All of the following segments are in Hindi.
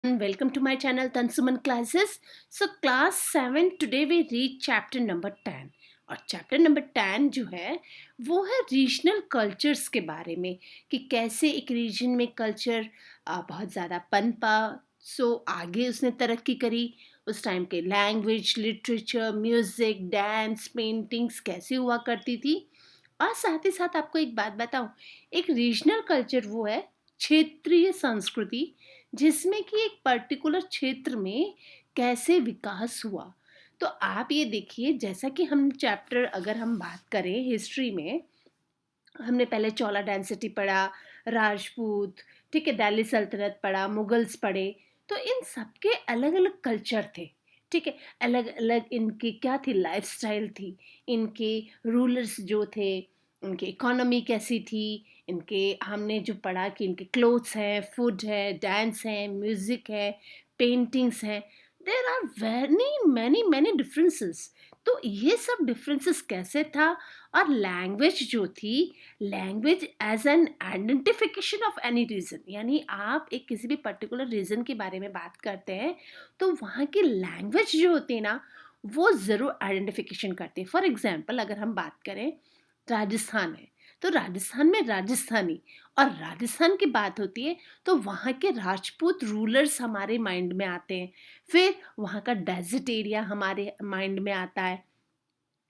Welcome to my channel Tansuman Classes. So class 7 today we read chapter number 10 और चैप्टर नंबर 10 जो है वो है रीजनल कल्चर्स के बारे में कि कैसे एक रीजन में कल्चर बहुत ज़्यादा पनपा आगे उसने तरक्की करी। उस टाइम के language, literature, music, dance, paintings कैसे हुआ करती थी। और साथ ही साथ आपको एक बात बताऊं, एक रीजनल कल्चर वो है क्षेत्रीय संस्कृति जिसमें कि एक पर्टिकुलर क्षेत्र में कैसे विकास हुआ। तो आप ये देखिए, जैसा कि हम चैप्टर अगर हम बात करें हिस्ट्री में, हमने पहले चोला डायनेस्टी पढ़ा, राजपूत, ठीक है, दिल्ली सल्तनत पढ़ा, मुगल्स पढ़े। तो इन सबके अलग अलग कल्चर थे, ठीक है, अलग अलग इनकी क्या थी, लाइफस्टाइल थी, इनके रूलर्स जो थे, इनकी इकोनॉमी कैसी थी, इनके हमने जो पढ़ा कि इनके क्लोथ्स हैं, फूड है, डांस है, म्यूज़िक है, पेंटिंग्स हैं। There are very many many differences. तो ये सब डिफरेंसेस कैसे था। और लैंग्वेज जो थी, language as an identification of any region, यानी आप एक किसी भी पर्टिकुलर रीजन के बारे में बात करते हैं तो वहाँ की लैंग्वेज जो होती है ना, वो ज़रूर आइडेंटिफिकेशन करती है। फॉर एग्जाम्पल अगर हम बात करें, राजस्थान है तो राजस्थान में राजस्थानी, और राजस्थान की बात होती है तो वहाँ के राजपूत रूलर्स हमारे माइंड में आते हैं। फिर वहाँ का डेजर्ट एरिया हमारे माइंड में आता है,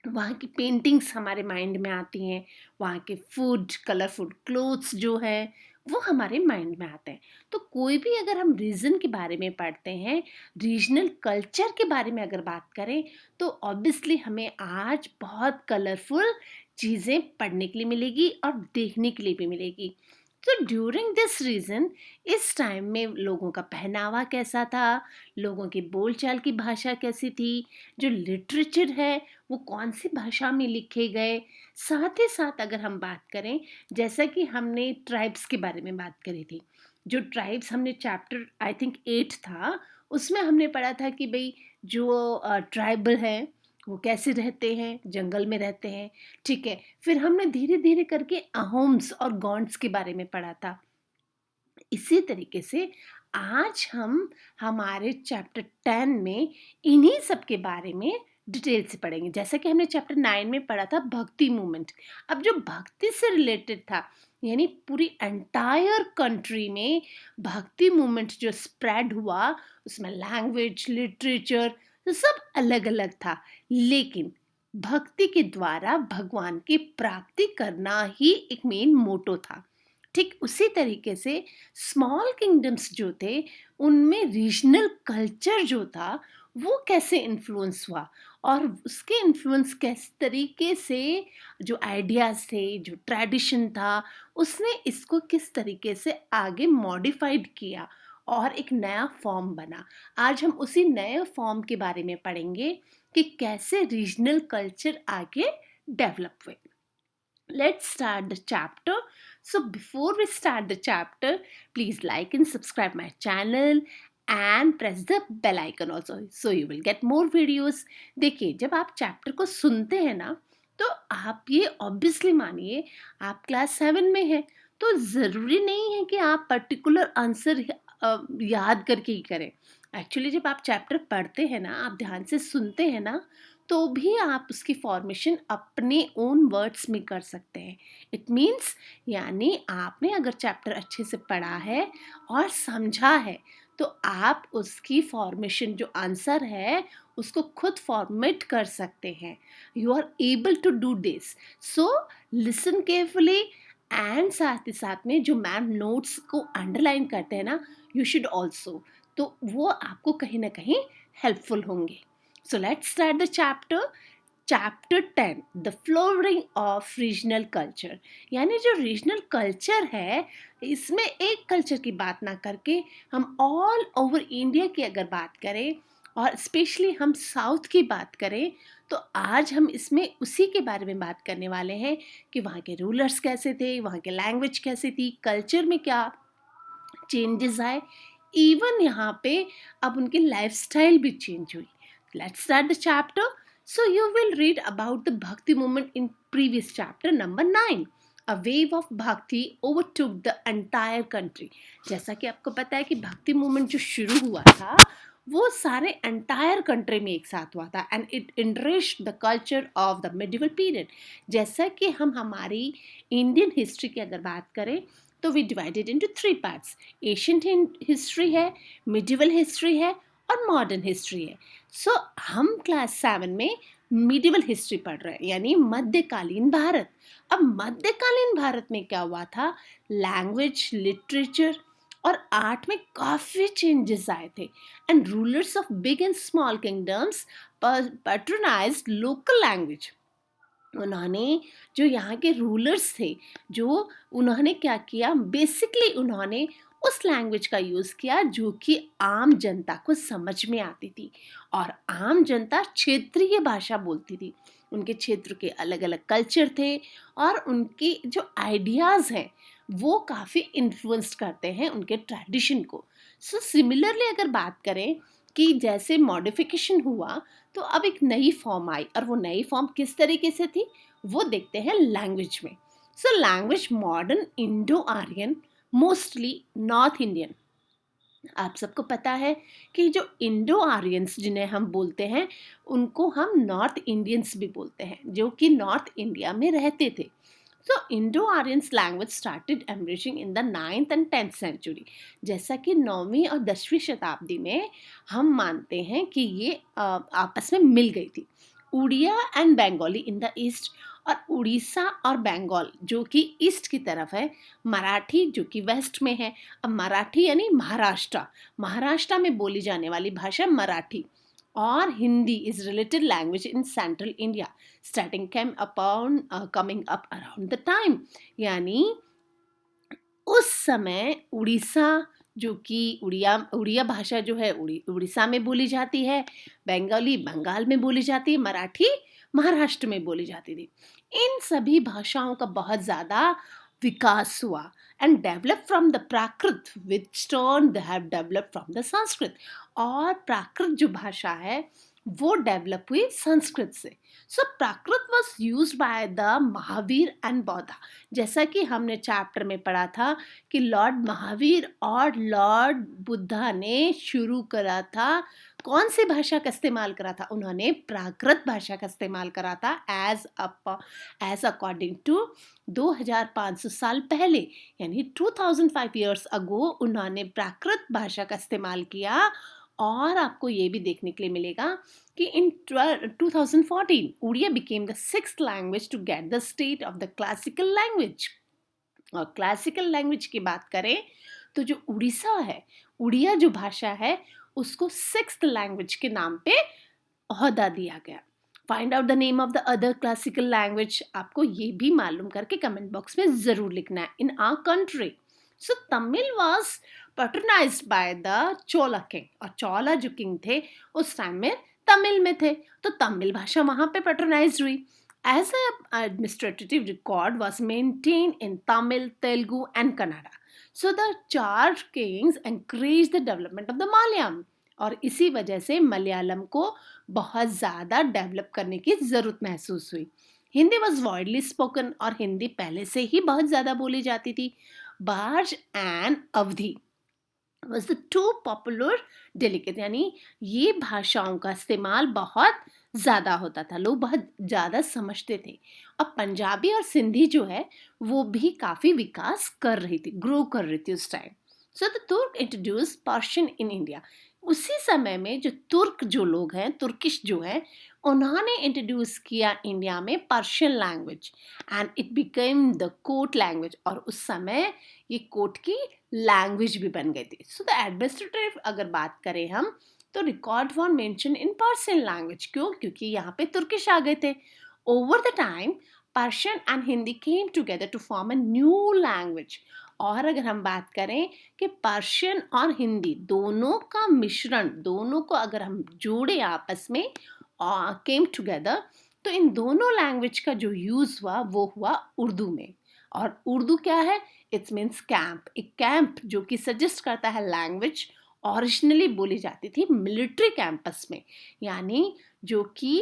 वहाँ की पेंटिंग्स हमारे माइंड में आती हैं, वहाँ के फूड, कलरफुल क्लोथ्स जो है वो हमारे माइंड में आते हैं। तो कोई भी अगर हम रीजन के बारे में पढ़ते हैं, रीजनल कल्चर के बारे में अगर बात करें, तो ऑब्वियसली हमें आज बहुत कलरफुल चीज़ें पढ़ने के लिए मिलेगी और देखने के लिए भी मिलेगी। तो ड्यूरिंग दिस रीजन, इस टाइम में लोगों का पहनावा कैसा था, लोगों की बोलचाल की भाषा कैसी थी, जो लिटरेचर है वो कौन सी भाषा में लिखे गए। साथ ही साथ अगर हम बात करें, जैसा कि हमने ट्राइब्स के बारे में बात करी थी, जो ट्राइब्स हमने चैप्टर आई थिंक 8 था, उसमें हमने पढ़ा था कि भाई जो ट्राइबल हैं वो कैसे रहते हैं, जंगल में रहते हैं, ठीक है। फिर हमने धीरे धीरे करके अहोम्स और गॉन्ड्स के बारे में पढ़ा था। इसी तरीके से आज हम हमारे चैप्टर 10 में इन्हीं सब के बारे में डिटेल से पढ़ेंगे। जैसा कि हमने चैप्टर 9 में पढ़ा था भक्ति मूवमेंट। अब जो भक्ति से रिलेटेड था, यानी पूरी एंटायर कंट्री में भक्ति मूवमेंट जो स्प्रेड हुआ, उसमें लैंग्वेज, लिटरेचर तो सब अलग अलग था, लेकिन भक्ति के द्वारा भगवान की प्राप्ति करना ही एक मेन मोटो था। ठीक उसी तरीके से स्मॉल किंगडम्स जो थे, उनमें रीजनल कल्चर जो था वो कैसे इन्फ्लुएंस हुआ, और उसके इन्फ्लुएंस किस तरीके से, जो आइडियाज़ थे, जो ट्रेडिशन था, उसने इसको किस तरीके से आगे मॉडिफाइड किया और एक नया फॉर्म बना। आज हम उसी नए फॉर्म के बारे में पढ़ेंगे कि कैसे रीजनल कल्चर आगे डेवलप हुए। Let's start the chapter. So before we start the chapter, please like and subscribe my channel and press the bell icon also, so you will get more videos. देखिए, जब आप चैप्टर को सुनते हैं ना, तो आप ये ऑब्वियसली मानिए, आप क्लास 7 में हैं, तो ज़रूरी नहीं है कि आप पर्टिकुलर आंसर याद करके ही करें। एक्चुअली जब आप चैप्टर पढ़ते हैं ना, आप ध्यान से सुनते हैं ना, तो भी आप उसकी फॉर्मेशन अपने ओन वर्ड्स में कर सकते हैं। इट मीन्स, यानी आपने अगर चैप्टर अच्छे से पढ़ा है और समझा है, तो आप उसकी फॉर्मेशन जो आंसर है उसको खुद फॉर्मेट कर सकते हैं। You are able to do this, so listen carefully. And साथ ही साथ में जो मैम नोट्स को अंडरलाइन करते हैं ना, यू शुड ऑल्सो, तो वो आपको कहीं ना कहीं हेल्पफुल होंगे। So let's start the chapter. Chapter 10, the flooring of regional culture. यानी जो रीजनल कल्चर है, इसमें एक कल्चर की बात ना करके हम ऑल ओवर इंडिया की अगर बात करें, और स्पेशली हम साउथ की बात करें, तो आज हम इसमें उसी के बारे में बात करने वाले हैं कि वहाँ के रूलर्स कैसे थे, वहाँ के लैंग्वेज कैसी थी, कल्चर में क्या चेंजेस आए, इवन यहाँ पे अब उनकी लाइफस्टाइल भी चेंज हुई। Let's start the chapter. So you will read about the Bhakti movement in previous chapter number 9. a wave of bhakti overtook the entire country. जैसा कि आपको पता है कि भक्ति मूवमेंट जो शुरू हुआ था वो सारे एंटायर कंट्री में एक साथ हुआ था and it enriched the culture of the medieval period. जैसा कि हम हमारी इंडियन हिस्ट्री की अगर बात करें तो we divided into 3 parts. Ancient history है, मिडिवल हिस्ट्री है और मॉडर्न हिस्ट्री है. सो हम क्लास 7 में मिडिवल हिस्ट्री पढ़ रहे हैं यानी मध्यकालीन भारत. अब मध्यकालीन भारत में क्या हुआ था, लैंग्वेज, लिटरेचर और आर्ट में काफ़ी चेंजेस आए थे and rulers of big and small kingdoms patronised local language. उन्होंने जो यहाँ के रूलर्स थे, जो उन्होंने क्या किया, बेसिकली उन्होंने उस लैंग्वेज का यूज़ किया जो कि आम जनता को समझ में आती थी. और आम जनता क्षेत्रीय भाषा बोलती थी. उनके क्षेत्र के अलग अलग कल्चर थे और उनके जो आइडियाज़ हैं वो काफ़ी इन्फ्लुएंस्ड करते हैं उनके ट्रेडिशन को. सो सिमिलरली अगर बात करें कि जैसे मॉडिफिकेशन हुआ तो अब एक नई फॉर्म आई और वो नई फॉर्म किस तरीके से थी वो देखते हैं लैंग्वेज में. So language modern Indo Aryan, mostly North Indian. आप सबको पता है कि जो इंडो आर्यंस जिन्हें हम बोलते हैं उनको हम नॉर्थ इंडियंस भी बोलते हैं जो कि नॉर्थ इंडिया में रहते थे. So Indo-Aryans language started emerging in the 9th and 10th century. जैसा कि 9वीं और 10वीं शताब्दी में हम मानते हैं कि ये आपस में मिल गई थी. Oriya and Bengali in the east, और उड़ीसा और बंगाल जो कि ईस्ट की तरफ है, मराठी जो कि वेस्ट में है. अब मराठी यानी महाराष्ट्र, महाराष्ट्र में बोली जाने वाली भाषा मराठी. और Hindi is related language in central India starting coming up around the time. यानी उस समय उड़ीसा जो कि उड़िया भाषा जो है उड़ीसा में बोली जाती है, बंगाली बंगाल में बोली जाती है, मराठी महाराष्ट्र में बोली जाती थी. इन सभी भाषाओं का बहुत ज़्यादा विकास हुआ and develop from the Prakrit which turn they have develop from the Sanskrit. और प्राकृत जो भाषा है वो डेवलप हुई संस्कृत से. So Prakrit was used by the Mahavir and Bauddha. जैसा कि हमने चैप्टर में पढ़ा था कि लॉर्ड महावीर और लॉर्ड बुद्धा ने शुरू करा था, कौन सी भाषा का इस्तेमाल करा था, उन्होंने प्राकृत भाषा का इस्तेमाल करा था एज अकॉर्डिंग टू 2500 साल पहले यानी 2005 ईयर्स अगो उन्होंने प्राकृत भाषा का इस्तेमाल किया. और आपको ये भी देखने के लिए मिलेगा कि in 2014 Oriya became the 6th language to get the state of the classical language. और क्लासिकल लैंग्वेज की बात करें तो जो उड़ीसा है, उड़िया जो भाषा है उसको 6th लैंग्वेज के नाम पे ओहदा दिया गया. Find out the name of the other classical language. आपको ये भी मालूम करके कमेंट बॉक्स में ज़रूर लिखना है. In our country so Tamil was patronised by the Chola king. और चोला जो किंग थे उस टाइम में तमिल में थे तो तमिल भाषा वहाँ पे पैट्रोनाइज हुई. As a administrative record was maintained in Tamil, Telugu and Kannada. So the चार kings encouraged the development of the Malayalam. और इसी वजह से मलयालम को बहुत ज़्यादा डेवलप करने की ज़रूरत महसूस हुई. हिंदी वॉज वाइडली स्पोकन और हिंदी पहले से ही बहुत ज़्यादा बोली जाती थी. Barge and Awadhi was the 2 popular delicate. यानी ये भाषाओं का इस्तेमाल बहुत ज़्यादा होता था, लोग बहुत ज़्यादा समझते थे. और पंजाबी और सिंधी जो है वो भी काफ़ी विकास कर रही थी, ग्रो कर रही थी उस टाइम. सो द तुर्क इंट्रोड्यूस पर्शियन इन इंडिया. उसी समय में जो तुर्क जो लोग हैं, तुर्किश जो है, उन्होंने इंट्रोड्यूस किया इंडिया में Persian language and it became the court language. और उस समय ये कोर्ट की लैंग्वेज भी बन गई थी. सो द एडमिनिस्ट्रेटिव अगर बात करें हम तो record one mention in Persian language. क्यों? क्योंकि यहाँ पे तुर्किश आ गए थे. Over the time Persian and Hindi came together to form a new language. और अगर हम बात करें कि पर्शियन और हिंदी दोनों का मिश्रण, दोनों को अगर हम जोड़े आपस में केम टुगेदर, तो इन दोनों लैंग्वेज का जो यूज़ हुआ वो हुआ उर्दू में. और उर्दू क्या है? It's means camp. एक कैंप जो कि सजेस्ट करता है लैंग्वेज ओरिजिनली बोली जाती थी मिलिट्री कैंपस में, यानी जो कि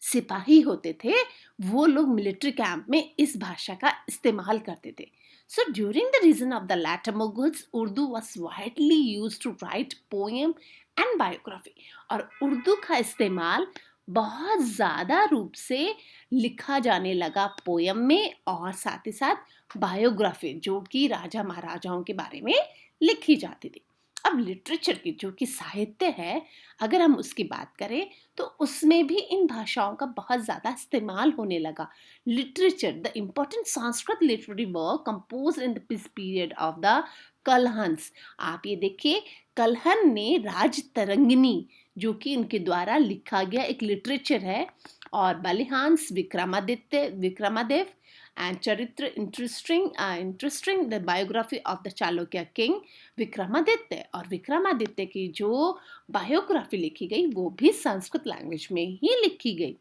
सिपाही होते थे, वो लोग मिलिट्री कैंप में इस भाषा का इस्तेमाल करते थे. So during the reign of the latter Mughals, Urdu was widely used to write poem and biography. और उर्दू का इस्तेमाल बहुत ज़्यादा रूप से लिखा जाने लगा पोयम में और साथ ही साथ बायोग्राफी जो कि राजा महाराजाओं के बारे में लिखी जाती थी. अब लिटरेचर की जो कि साहित्य है, अगर हम उसकी बात करें तो उसमें भी इन भाषाओं का बहुत ज़्यादा इस्तेमाल होने लगा. Literature, the important Sanskrit literary work compose in this period of the Kalhans. आप ये देखिए, कलहन ने राज तरंगिनी जो कि उनके द्वारा लिखा गया एक लिटरेचर है, और बलिहांस, विक्रमादेव and charitra interesting the biography of the Chalukya king Vikramaditya. और विक्रमादित्य की जो बायोग्राफी लिखी गई वो भी संस्कृत लैंग्वेज में ही लिखी गई.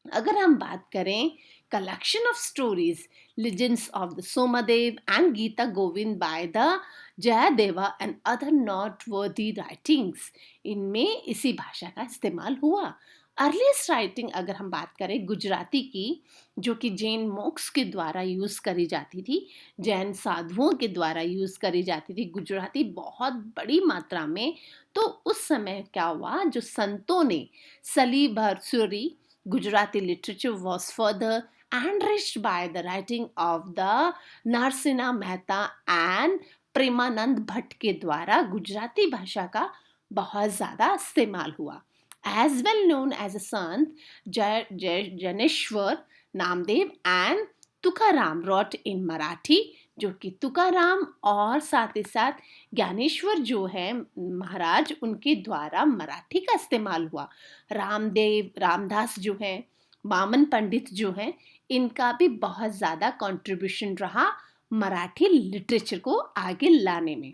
अगर हम बात करें collection of stories, legends of the Somadeva and Gita Govind by the Jayadeva and other noteworthy writings, इनमें इसी भाषा का इस्तेमाल हुआ. अर्लीस्ट राइटिंग अगर हम बात करें गुजराती की, जो कि जैन मोक्स के द्वारा यूज़ करी जाती थी, जैन साधुओं के द्वारा यूज़ करी जाती थी गुजराती बहुत बड़ी मात्रा में. तो उस समय क्या हुआ, जो संतों ने सलीभरसुरी Gujarati literature was further enriched by the writing of the Narsinh Mehta and Premanand Bhatt के द्वारा गुजराती भाषा का बहुत ज़्यादा इस्तेमाल हुआ. As well known as a sant, Janeshwar, Namdev and Tukaram wrote in Marathi, जो कि तुकाराम और साथ ही साथ ज्ञानेश्वर जो है महाराज, उनके द्वारा मराठी का इस्तेमाल हुआ. रामदेव, रामदास जो है, वामन पंडित जो हैं, इनका भी बहुत ज़्यादा कंट्रीब्यूशन रहा मराठी लिटरेचर को आगे लाने में.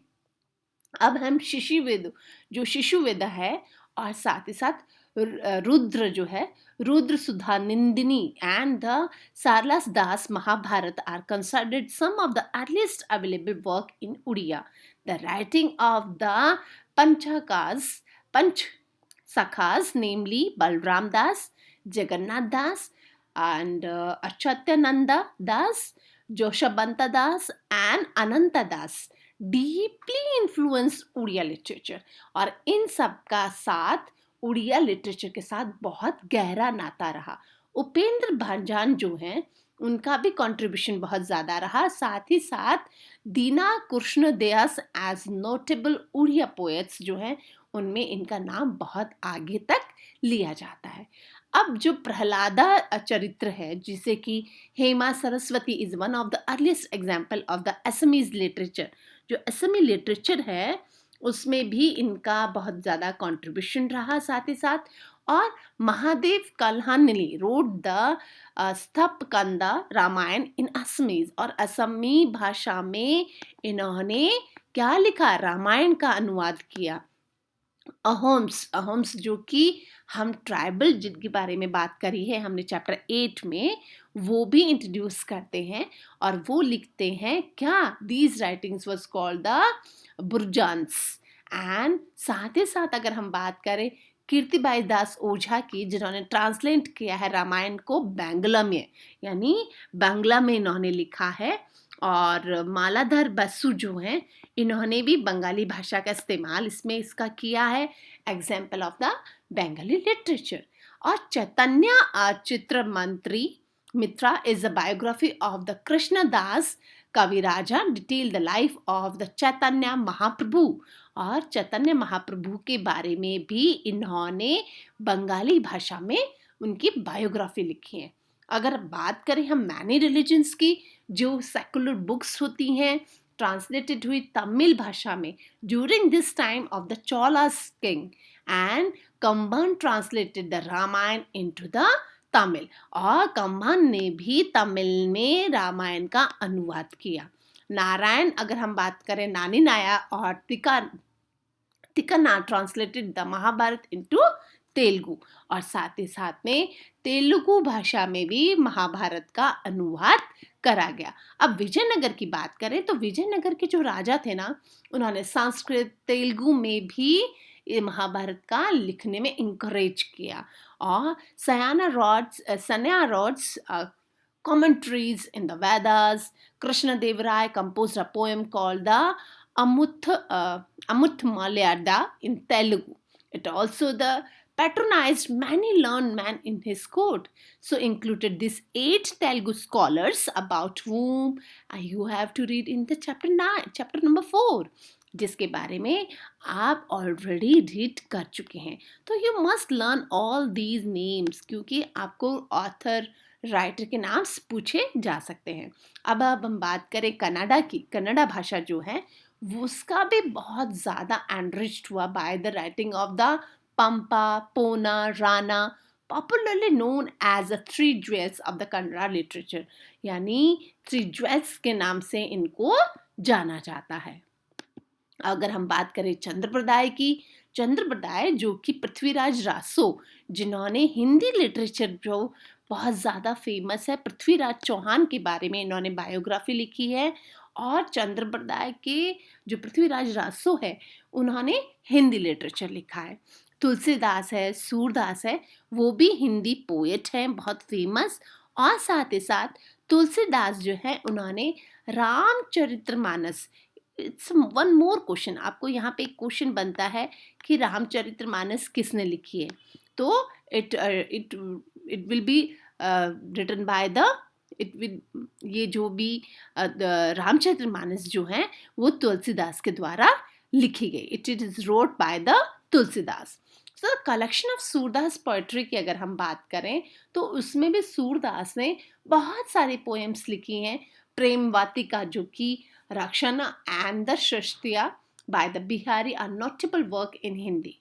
अब हम शिशुवेद है और साथ ही साथ रुद्र जो है, रुद्र सुधा निंदिनी एंड द सारलास Das Mahabharata are considered some of the earliest available work in Oriya. The writing of the Panch Sakhas, namely Balaram Das, Jagannath Das and Achatyananda Das, Joshabanta Das and Ananta Das deeply influenced Oriya literature. और इन सब का साथ उड़िया लिटरेचर के साथ बहुत गहरा नाता रहा. उपेंद्र भांजान जो हैं, उनका भी कंट्रीब्यूशन बहुत ज़्यादा रहा. साथ ही साथ दीना कृष्णदयास एज नोटेबल उड़िया पोएट्स जो हैं, उनमें इनका नाम बहुत आगे तक लिया जाता है. अब जो प्रहलादा चरित्र है, जिसे कि Hema Saraswati is one of the earliest example of the Assamese literature. जो असमी लिटरेचर है उसमें भी इनका बहुत ज़्यादा कंट्रीब्यूशन रहा. साथ ही साथ और महादेव कल्हानली रोड द स्थपकंदा रामायण इन असमीज, और असमी भाषा में इन्होंने क्या लिखा, रामायण का अनुवाद किया. अहोम्स जो कि हम ट्राइबल जिनके बारे में बात करी है हमने चैप्टर 8 में, वो भी इंट्रोड्यूस करते हैं और वो लिखते हैं क्या, these writings was called the Buranjis. And साथ ही साथ अगर हम बात करें कीर्तिबाई दास ओझा की, जिन्होंने ट्रांसलेट किया है रामायण को बांग्ला में, यानी बांग्ला में इन्होंने लिखा है. और मालाधर बसु जो हैं, इन्होंने भी बंगाली भाषा का इस्तेमाल इसमें इसका किया है. Example of the Bengali literature. और चैतन्य चित्र मंत्री मित्रा is a biography of the Krishnadas Kaviraja, detail the life of the Chaitanya Mahaprabhu. और चैतन्य महाप्रभु के बारे में भी इन्होंने बंगाली भाषा में उनकी बायोग्राफी लिखी है. अगर बात करें हम मैनी रिलीजन्स की, जो सेकुलर बुक्स होती हैं ट्रांसलेटेड हुई तमिल भाषा में during this time of the Cholas king, and Kamban translated the Ramayana into the Tamil. और कंबन ने भी तमिल में रामायण का अनुवाद किया. नारायण, अगर हम बात करें नानी नाया और Tikkana translated the Mahabharata into Telugu. और साथ ही साथ में तेलुगु भाषा में भी महाभारत का अनुवाद करा गया. अब विजयनगर की बात करें तो विजयनगर के जो राजा थे ना, उन्होंने संस्कृत तेलुगु में भी ये महाभारत का लिखने में इंकरेज किया। और सनया rods commentaries in the Vedas. Krishna Dev Rai composed a poem called the Amut Malyada in Telugu. It also the patronized many learned men in his court. So included these 8 Telugu scholars about whom you have to read in the chapter number 4, जिसके बारे में आप ऑलरेडी रीड कर चुके हैं। तो you must learn all these names, क्योंकि आपको ऑथर राइटर के नाम पूछे जा सकते हैं। अब हम बात करें कन्नड़ा की। कन्नड़ा भाषा जो है उसका भी बहुत ज़्यादा एनरिच्ड हुआ by the writing of the Pampa, Ponna, Ranna, popularly known as the 3 jewels of the Kannada literature, यानी 3 ज्वेल्स के नाम से इनको जाना जाता है। अगर हम बात करें चंद्रप्रदाय की, चंद्रप्रदाय जो कि पृथ्वीराज रासो, जिन्होंने हिंदी लिटरेचर जो बहुत ज़्यादा फेमस है, पृथ्वीराज चौहान के बारे में इन्होंने बायोग्राफी लिखी है। और चंद्रप्रदाय के जो पृथ्वीराज रासो है उन्होंने हिंदी लिटरेचर लिखा है। तुलसीदास है, सूरदास है, वो भी हिंदी पोएट हैं, बहुत फेमस। और साथ ही साथ तुलसीदास जो है उन्होंने Ramcharitmanas, it's one more question, आपको यहाँ पे एक क्वेश्चन बनता है कि रामचरितमानस किसने लिखी है। तो it will be written by the ये जो भी रामचरितमानस जो है वो तुलसीदास के द्वारा लिखी गई। It is wrote by the Tulsidas. So collection of Surdas poetry की अगर हम बात करें तो उसमें भी सूरदास ने बहुत सारी पोएम्स लिखी हैं। प्रेम वाटिका जो कि Rakshana and the Shrishtiya by the Bihari are notable work in Hindi.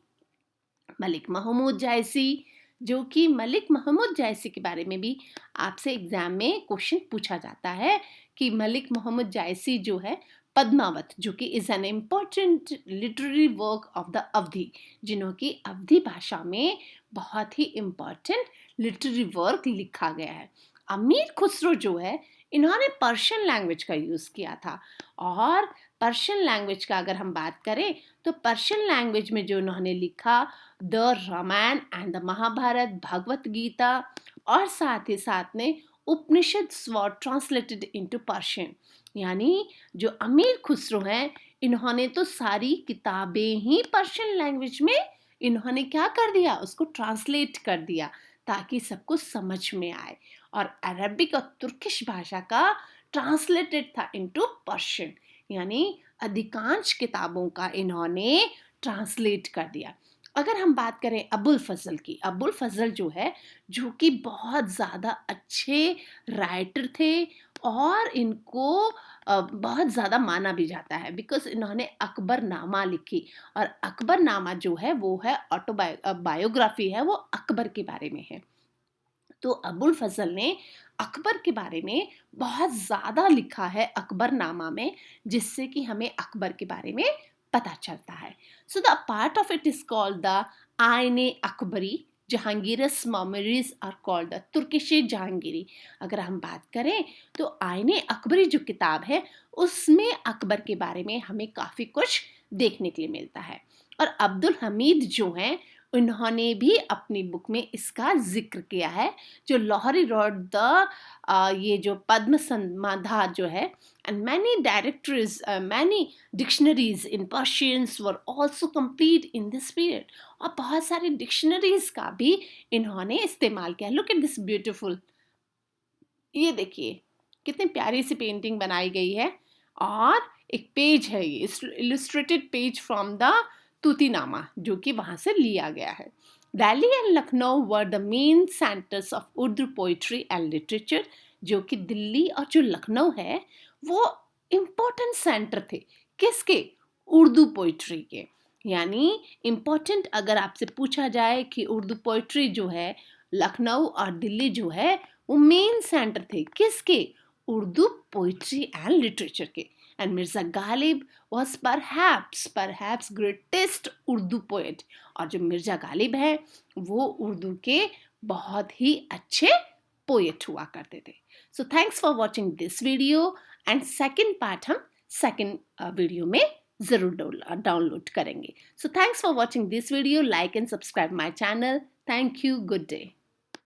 Malik Mahmood जायसी, जो कि मलिक महमूद जायसी के बारे में भी आपसे एग्जाम में क्वेश्चन पूछा जाता है कि मलिक महमूद जायसी जो है पद्मावत, जो कि is an important literary work of the Awadhi, जिन्हों की अवधी भाषा में बहुत ही इम्पोर्टेंट लिटरेरी वर्क लिखा गया है। अमीर खुसरो जो है इन्होंने पर्शियन लैंग्वेज का यूज़ किया था। और पर्शियन लैंग्वेज का अगर हम बात करें तो पर्शियन लैंग्वेज में जो उन्होंने लिखा the Ramayana and the Mahabharata, Bhagavad Gita, और साथ ही साथ में Upanishad were translated into Persian. यानी जो अमीर खुसरो हैं इन्होंने तो सारी किताबें ही पर्शियन लैंग्वेज में इन्होंने क्या कर दिया, उसको ट्रांसलेट कर दिया ताकि सबको समझ में आए। और अरबिक और तुर्किश भाषा का ट्रांसलेटेड था इनटू पर्शियन, यानी अधिकांश किताबों का इन्होंने ट्रांसलेट कर दिया। अगर हम बात करें अबुल फजल की, अबुल फजल जो है जो कि बहुत ज़्यादा अच्छे राइटर थे और इनको बहुत ज़्यादा माना भी जाता है बिकॉज इन्होंने अकबरनामा लिखी। और अकबरनामा जो है वो है बायोग्राफी है, वो अकबर के बारे में है। तो अबुल फजल ने अकबर के बारे में बहुत ज़्यादा लिखा है अकबरनामा में, जिससे कि हमें अकबर के बारे में पता चलता है। So the part of it is called the Aine Akbari. Jahangir's memories are called the Turkish Jahangiri. अगर हम बात करें तो आईने अकबरी जो किताब है उसमें अकबर के बारे में हमें काफ़ी कुछ देखने के लिए मिलता है। और अब्दुल हमीद जो हैं उन्होंने भी अपनी बुक में इसका जिक्र किया है। जो लाहौरी रोड द ये जो पद्म समाधा जो है, and many directories many dictionaries in Persians were also complete in this period. और बहुत सारी डिक्शनरीज का भी इन्होंने इस्तेमाल किया। लुक एट दिस ब्यूटीफुल, ये देखिए कितनी प्यारी सी पेंटिंग बनाई गई है। और एक पेज है ये इलस्ट्रेटेड पेज फ्रॉम द तूतीनामा, जो कि वहाँ से लिया गया है। Delhi and Lucknow were the main centres of Urdu poetry and literature. जो कि दिल्ली और जो लखनऊ है वो इम्पोर्टेंट सेंटर थे किसके, उर्दू पोइट्री के। यानी इम्पोर्टेंट अगर आपसे पूछा जाए कि उर्दू पोइट्री जो है लखनऊ और दिल्ली जो है वो मेन सेंटर थे किसके, उर्दू पोइट्री एंड लिटरेचर के। And Mirza Ghalib was perhaps greatest Urdu poet. और जो मिर्जा गालिब है वो उर्दू के बहुत ही अच्छे पोएट हुआ करते थे। So thanks for watching this video and second part हम सेकेंड वीडियो में ज़रूर डाउनलोड करेंगे। So thanks for watching this video, like and subscribe my channel. Thank you, good day.